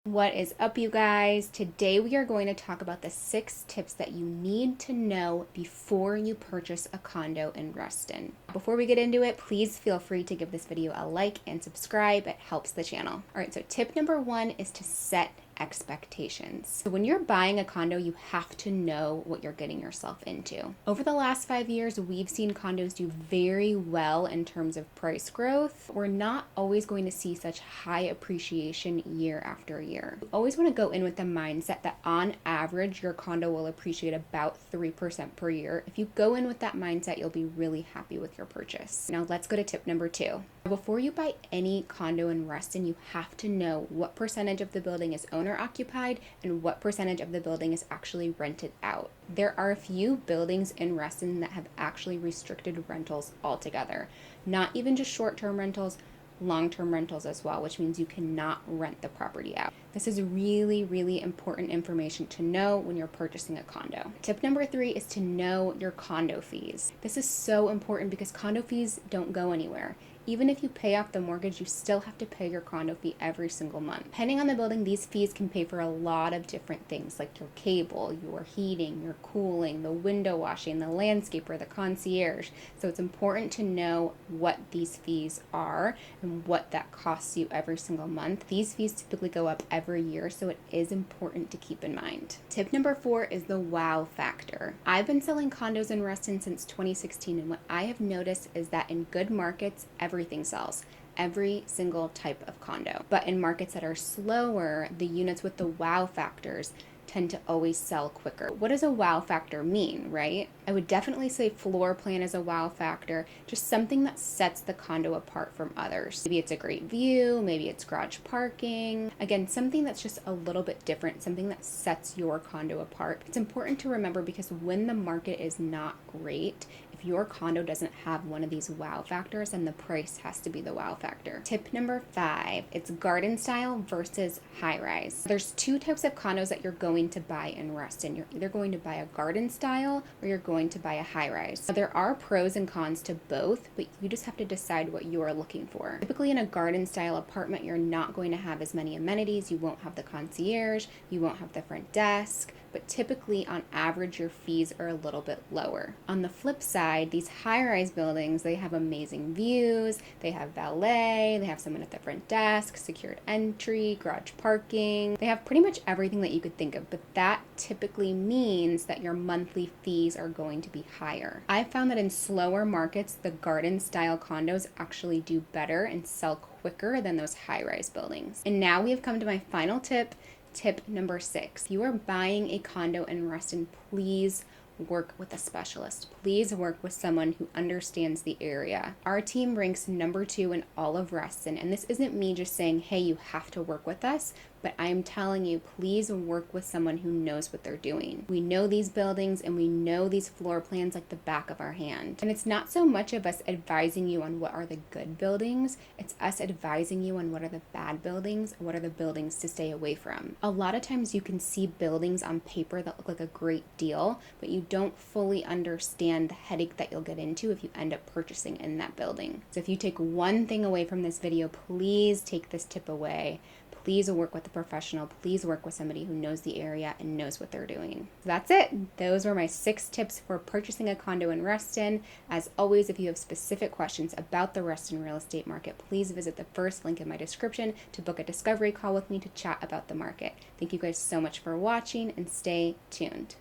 What is up, you guys? Today we are going to talk about the 6 tips that you need to know before you purchase a condo in Reston. Before we get into it, please feel free to give this video a like and subscribe. It helps the channel. All right, so tip number 1 is to set expectations. So when you're buying a condo, you have to know what you're getting yourself into. Over the last 5 years, we've seen condos do very well in terms of price growth. We're not always going to see such high appreciation year after year. You always want to go in with the mindset that on average, your condo will appreciate about 3% per year. If you go in with that mindset, you'll be really happy with your purchase. Now let's go to tip number 2. Before you buy any condo in Reston, you have to know what percentage of the building is owner occupied and what percentage of the building is actually rented out. There are a few buildings in Reston that have actually restricted rentals altogether. Not even just short-term rentals, long-term rentals as well, which means you cannot rent the property out. This is really, really important information to know when you're purchasing a condo. Tip number 3 is to know your condo fees. This is so important because condo fees don't go anywhere. Even if you pay off the mortgage, you still have to pay your condo fee every single month. Depending on the building, these fees can pay for a lot of different things like your cable, your heating, your cooling, the window washing, the landscaper, the concierge. So it's important to know what these fees are and what that costs you every single month. These fees typically go up every year, so it is important to keep in mind. Tip number 4 is the wow factor. I've been selling condos in Reston since 2016, and what I have noticed is that in good markets, everything sells. Every single type of condo. But in markets that are slower, the units with the wow factors tend to always sell quicker. What does a wow factor mean, right? I would definitely say floor plan is a wow factor, just something that sets the condo apart from others. Maybe it's a great view, maybe it's garage parking. Again, something that's just a little bit different, something that sets your condo apart. It's important to remember because when the market is not great, if your condo doesn't have one of these wow factors, then the price has to be the wow factor. Tip number 5, it's garden style versus high rise. There's 2 types of condos that you're going to buy in Reston. You're either going to buy a garden style or you're going to buy a high rise. Now, there are pros and cons to both, but you just have to decide what you're looking for. Typically in a garden style apartment, you're not going to have as many amenities. You won't have the concierge, you won't have the front desk, but typically on average your fees are a little bit lower. On the flip side, these high-rise buildings, they have amazing views, they have valet, they have someone at the front desk, secured entry, garage parking. They have pretty much everything that you could think of, but that typically means that your monthly fees are going to be higher. I've found that in slower markets, the garden style condos actually do better and sell quicker than those high-rise buildings. And now we have come to my final tip. Tip number 6, if you are buying a condo in Reston, please work with a specialist. Please work with someone who understands the area. Our team ranks number 2 in all of Reston, and this isn't me just saying, hey, you have to work with us, but I'm telling you, please work with someone who knows what they're doing. We know these buildings and we know these floor plans like the back of our hand. And it's not so much of us advising you on what are the good buildings, it's us advising you on what are the bad buildings, what are the buildings to stay away from. A lot of times you can see buildings on paper that look like a great deal, but you don't fully understand the headache that you'll get into if you end up purchasing in that building. So if you take one thing away from this video, please take this tip away. Please work with a professional. Please work with somebody who knows the area and knows what they're doing. So that's it. Those were my 6 tips for purchasing a condo in Reston. As always, if you have specific questions about the Reston real estate market, please visit the first link in my description to book a discovery call with me to chat about the market. Thank you guys so much for watching and stay tuned.